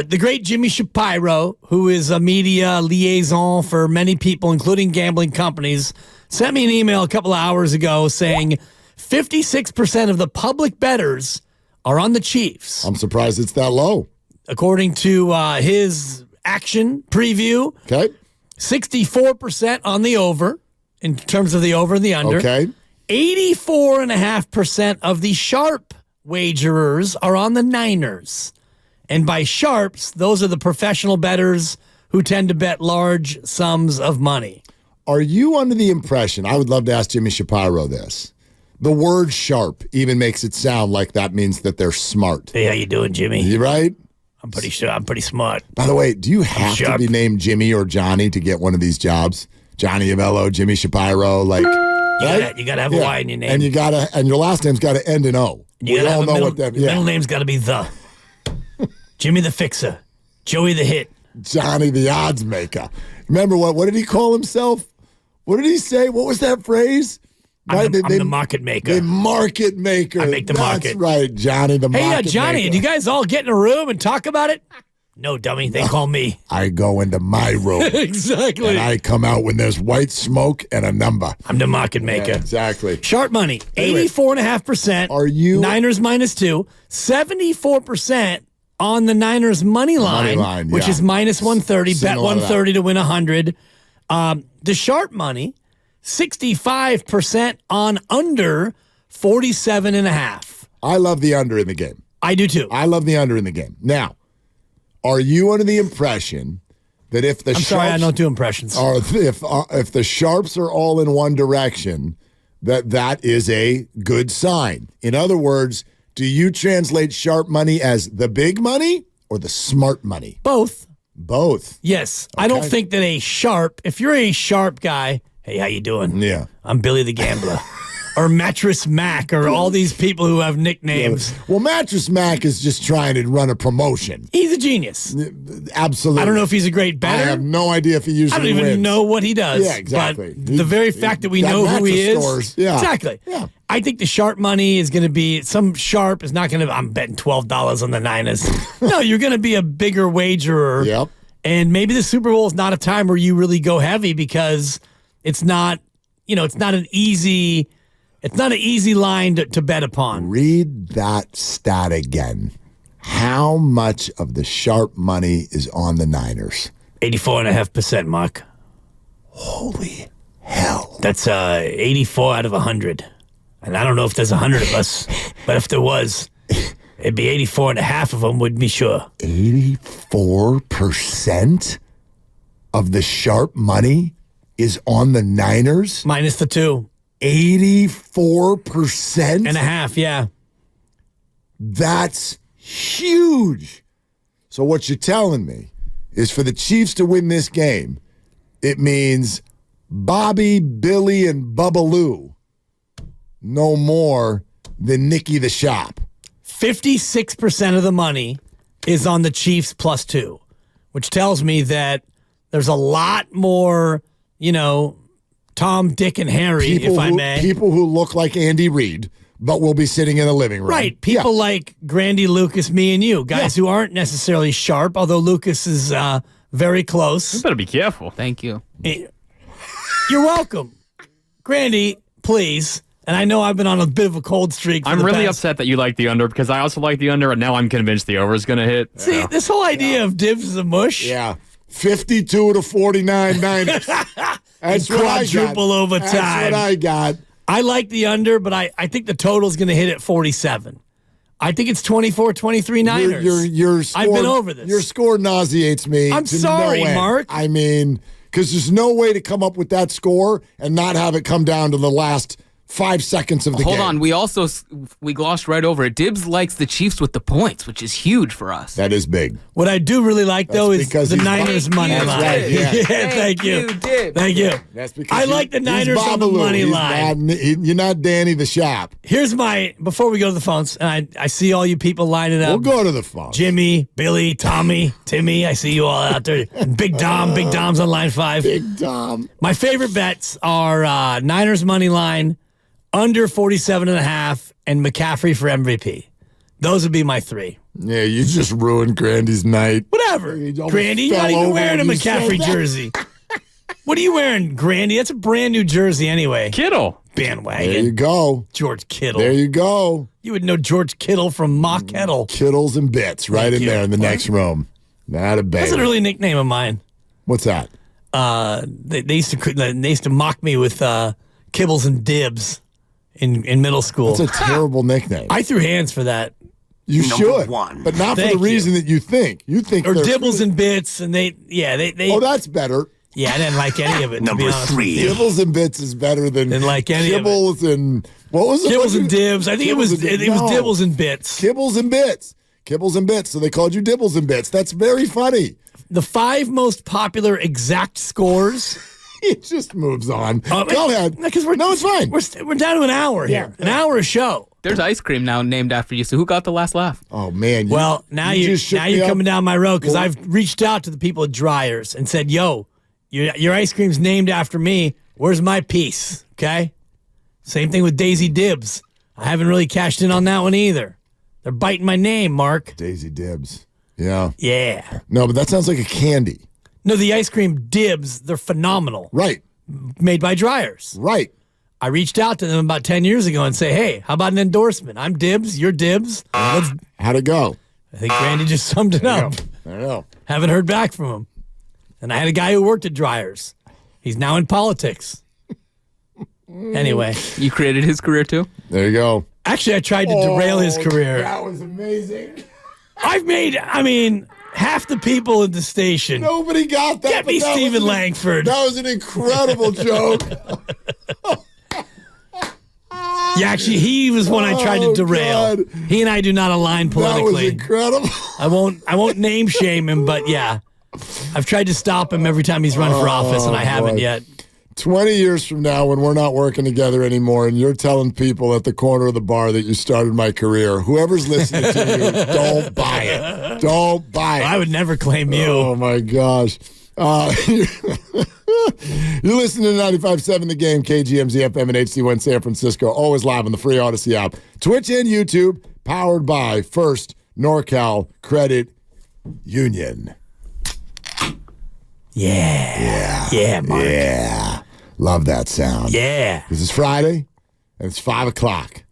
The great Jimmy Shapiro, who is a media liaison for many people, including gambling companies, sent me an email a couple of hours ago saying 56% of the public bettors are on the Chiefs. I'm surprised it's that low. According to his action preview, Okay. 64% on the over, in terms of the over and the under. Okay. 84.5% of the sharp wagerers are on the Niners. And by sharps, those are the professional bettors who tend to bet large sums of money. Are you under the impression, I would love to ask Jimmy Shapiro this, the word sharp even makes it sound like that means that they're smart. Hey, how you doing, Jimmy? You right? I'm pretty sure I'm pretty smart. By the way, do you have to be named Jimmy or Johnny to get one of these jobs? Johnny Avello, Jimmy Shapiro, like You gotta have a Y in your name. And your last name's gotta end in O. We all know what that means. Middle name's gotta be the. Jimmy the Fixer. Joey the Hit. Johnny the Odds Maker. Remember what did he call himself? What did he say? What was that phrase? I'm the market maker. The market maker. I make the market. That's right, Johnny the market maker. Hey, Johnny, do you guys all get in a room and talk about it? No, dummy. They call me. I go into my room. Exactly. And I come out when there's white smoke and a number. I'm the market maker. Yeah, exactly. Sharp money. 84.5%. Are you? Niners -2. 74% on the Niners money line, which is -130. Bet 130 to win 100. The sharp money, 65% on under 47.5. I love the under in the game. I do too. I love the under in the game. Now, are you under the impression that if the sorry, I don't do impressions. Or if the sharps are all in one direction, that is a good sign? In other words, do you translate sharp money as the big money or the smart money? Both. Both. Yes. Okay. I don't think that if you're a sharp guy, hey, how you doing? Yeah. I'm Billy the Gambler. Or Mattress Mac, or all these people who have nicknames. Well, Mattress Mac is just trying to run a promotion. He's a genius. Absolutely. I don't know if he's a great bettor. I have no idea if he usually I don't even wins. know what he does. Yeah, exactly. But the very fact that we know who he is. Stores. Yeah. Exactly. Yeah. I think the sharp money is going to be, some sharp is not going to, I'm betting $12 on the Niners. No, you're going to be a bigger wagerer. Yep. And maybe the Super Bowl is not a time where you really go heavy because it's not, it's not an easy line to bet upon. Read that stat again. How much of the sharp money is on the Niners? 84.5%, Mark. Holy hell. That's 84 out of 100. And I don't know if there's 100 of us, but if there was, it'd be 84.5 of them, would be sure. 84% of the sharp money is on the Niners? Minus the 2. 84% and a half, yeah. That's huge. So what you're telling me is for the Chiefs to win this game, it means Bobby, Billy, and Bubbaloo no more than Nicky the Shop. 56% of the money is on the Chiefs +2, which tells me that there's a lot more, Tom, Dick, and Harry, if I may. People who look like Andy Reid, but will be sitting in a living room. Right. People like Grandy, Lucas, me, and you. Guys who aren't necessarily sharp, although Lucas is very close. You better be careful. Thank you. You're welcome. Grandy, please. And I know I've been on a bit of a cold streak. I'm really upset that you like the under because I also like the under, and now I'm convinced the over is going to hit. See, this whole idea of Dibs is a mush. Yeah. 52 to 49 Niners. That's quadruple overtime. That's what I got. I like the under, but I think the total is going to hit at 47. I think it's 24-23 Niners. Your score, I've been over this. Your score nauseates me. I'm sorry, Mark. I mean, because there's no way to come up with that score and not have it come down to the last 5 seconds of the game. Hold on. We glossed right over it. Dibs likes the Chiefs with the points, which is huge for us. That is big. What I do really like, though, is the Niners money line. Right, yeah. Thank you. Thank you. That's because I like the Niners on the money line. You're not Danny the Shop. Here's before we go to the phones, and I see all you people lining up. We'll go to the phones. Jimmy, Billy, Tommy, Timmy, I see you all out there. Big Dom's on line 5. Big Dom. My favorite bets are Niners money line, under 47.5, and McCaffrey for MVP. Those would be my 3. Yeah, you just ruined Grandy's night. Whatever. Grandy, you're not even wearing a McCaffrey jersey. What are you wearing, Grandy? That's a brand new jersey anyway. Kittle. Bandwagon. There you go. George Kittle. There you go. You would know George Kittle from Ma Kettle. Kittles and Bits right in there in the next room. Not a bad. That's an early nickname of mine. What's that? They used to mock me with Kibbles and Dibs in middle school. That's a terrible nickname. I threw hands for that. You should, but not for the reason that you think. You think or Dibbles and Bits, and they. Oh, that's better. Yeah, I didn't like any of it. Number 3. Kibbles and Bits is better than like any Kibbles of it. And what was it? Kibbles and Dibs. I think it was Dibbles and Bits. Kibbles and Bits. Kibbles and Bits. So they called you Dibbles and Bits. That's very funny. The 5 most popular exact scores. It just moves on. Go ahead. It's fine. We're down to an hour here. An hour a show. There's ice cream now named after you. So who got the last laugh? Oh man. Now you're coming down my road because I've reached out to the people at Dryers and said, "Yo, your ice cream's named after me. Where's my piece?" Okay. Same thing with Daisy Dibs. I haven't really cashed in on that one either. They're biting my name, Mark. Daisy Dibs. Yeah. Yeah. No, but that sounds like a candy. No, the ice cream Dibs, they're phenomenal. Right. Made by Dryers. Right. I reached out to them about 10 years ago and say, hey, how about an endorsement? I'm Dibs, you're Dibs. How'd it go? I think Randy just summed it up. I know. Haven't heard back from him. And I had a guy who worked at Dryers. He's now in politics. Anyway. You created his career too? There you go. Actually, I tried to derail his career. That was amazing. Half the people at the station. Nobody got that. Get me Stephen Langford. That was an incredible joke. Yeah, actually, he was one I tried to derail. God. He and I do not align politically. That was incredible. I won't name shame him, but yeah. I've tried to stop him every time he's run for office, and I haven't yet. 20 years from now, when we're not working together anymore, and you're telling people at the corner of the bar that you started my care're, whoever's listening to you, don't buy it. Don't buy it. I would never claim you. Oh, my gosh. You're listening to 95.7 The Game, KGMZ FM and HD1 San Francisco, always live on the free Odyssey app. Twitch and YouTube, powered by First NorCal Credit Union. Yeah, Mark. Yeah. Love that sound. Yeah. This is Friday, and it's 5 o'clock.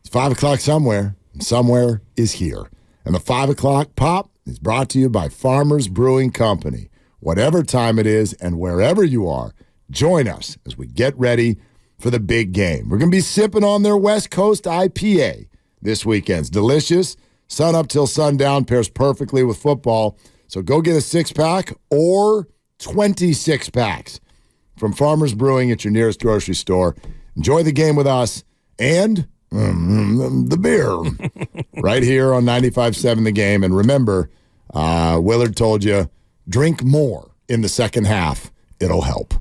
It's 5 o'clock somewhere, and somewhere is here. And the 5 o'clock pop is brought to you by Farmers Brewing Company. Whatever time it is and wherever you are, join us as we get ready for the big game. We're going to be sipping on their West Coast IPA this weekend. It's delicious. Sun up till sundown pairs perfectly with football. So go get a 6-pack or 26 packs from Farmers Brewing at your nearest grocery store. Enjoy the game with us and the beer right here on 95.7 The Game. And remember, Willard told you, drink more in the second half. It'll help,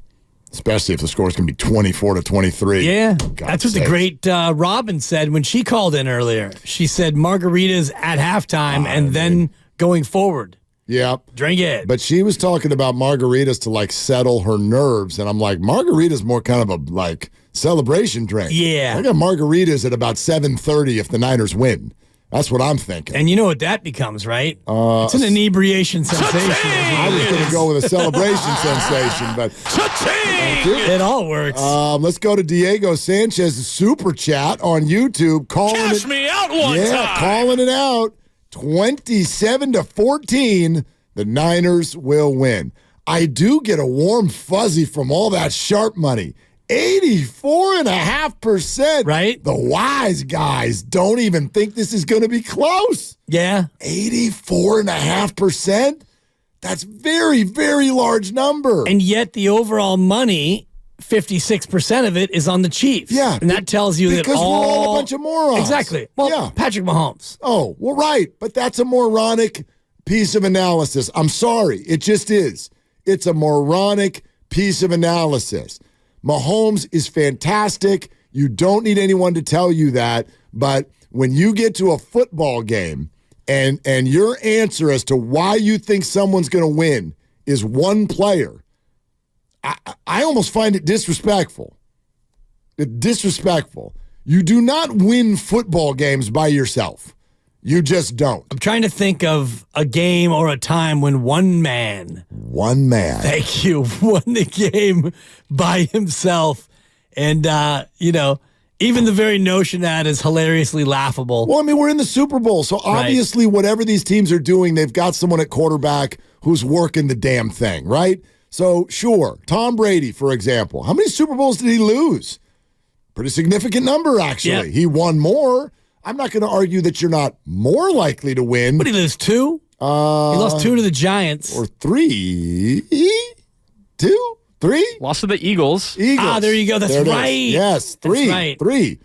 especially if the score is going to be 24-23. Yeah, that's what the great Robin said when she called in earlier. She said margaritas at halftime and then going forward. Yep. Drink it. But she was talking about margaritas to like settle her nerves. And I'm like, margaritas more kind of a like celebration drink. Yeah. I got margaritas at about 7:30 if the Niners win. That's what I'm thinking. And you know what that becomes, right? It's an inebriation sensation. I was going to go with a celebration sensation, but it all works. Let's go to Diego Sanchez's super chat on YouTube. Cash me out one time. Calling it out. 27-14, the Niners will win. I do get a warm fuzzy from all that sharp money. 84.5%. Right? The wise guys don't even think this is going to be close. Yeah. 84.5%? That's very, very large number. And yet the overall money, 56% of it is on the Chiefs. Yeah. And that tells you because we're all a bunch of morons. Exactly. Well, yeah. Patrick Mahomes. Oh, well, right. But that's a moronic piece of analysis. I'm sorry. It just is. It's a moronic piece of analysis. Mahomes is fantastic. You don't need anyone to tell you that. But when you get to a football game and your answer as to why you think someone's going to win is one player, I almost find it disrespectful. Disrespectful. You do not win football games by yourself. You just don't. I'm trying to think of a game or a time when one man, thank you, won the game by himself. And, even the very notion of that is hilariously laughable. Well, I mean, we're in the Super Bowl, so obviously whatever these teams are doing, they've got someone at quarterback who's working the damn thing, right? So, sure, Tom Brady, for example. How many Super Bowls did he lose? Pretty significant number, actually. Yep. He won more. I'm not going to argue that you're not more likely to win. What did he lose, 2? He lost 2 to the Giants. Or 3? 2? 3? Lost to the Eagles. Ah, there you go. That's right. Yes, 3. That's right. 3.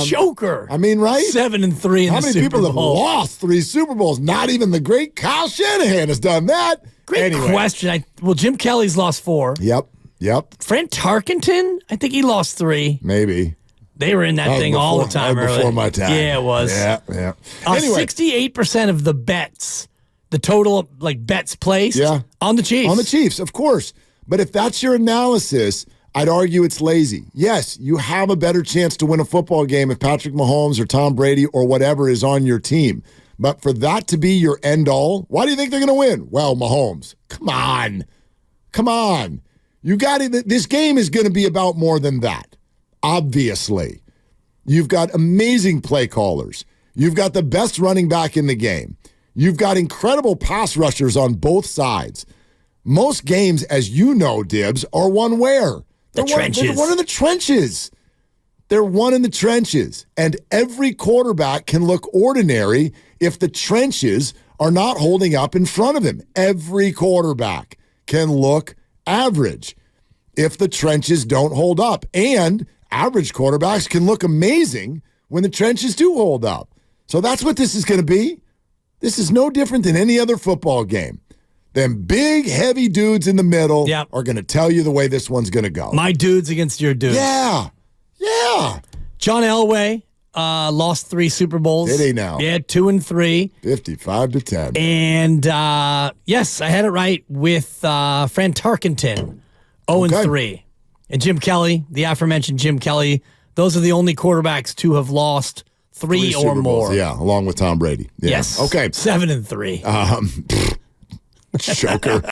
Joker. I mean, right? 7-3 in the Super Bowl. How many people have lost 3 Super Bowls? Not even the great Kyle Shanahan has done that. Great question. Jim Kelly's lost 4. Yep. Frank Tarkenton, I think he lost 3. Maybe. They were in that thing all the time early. Before my time. Yeah, it was. Yeah. Anyway. 68% of the bets, the total bets placed on the Chiefs. On the Chiefs, of course. But if that's your analysis, I'd argue it's lazy. Yes, you have a better chance to win a football game if Patrick Mahomes or Tom Brady or whatever is on your team. But for that to be your end all, why do you think they're going to win? Well, Mahomes. Come on. You got it. This game is going to be about more than that. Obviously. You've got amazing play callers. You've got the best running back in the game. You've got incredible pass rushers on both sides. Most games, as you know, Dibs, are won where? Trenches. They're one in the trenches. They're one in the trenches. And every quarterback can look ordinary if the trenches are not holding up in front of him. Every quarterback can look average if the trenches don't hold up. And average quarterbacks can look amazing when the trenches do hold up. So that's what this is going to be. This is no different than any other football game. Them big, heavy dudes in the middle are going to tell you the way this one's going to go. My dudes against your dudes. Yeah. John Elway lost 3 Super Bowls. Did he now? Yeah, 2 and 3. 55-10. And yes, I had it right with Fran Tarkenton, 0 and 3. And Jim Kelly, the aforementioned Jim Kelly, those are the only quarterbacks to have lost 3 or more. Yeah, along with Tom Brady. Yeah. Yes. Okay. 7 and 3. Joker.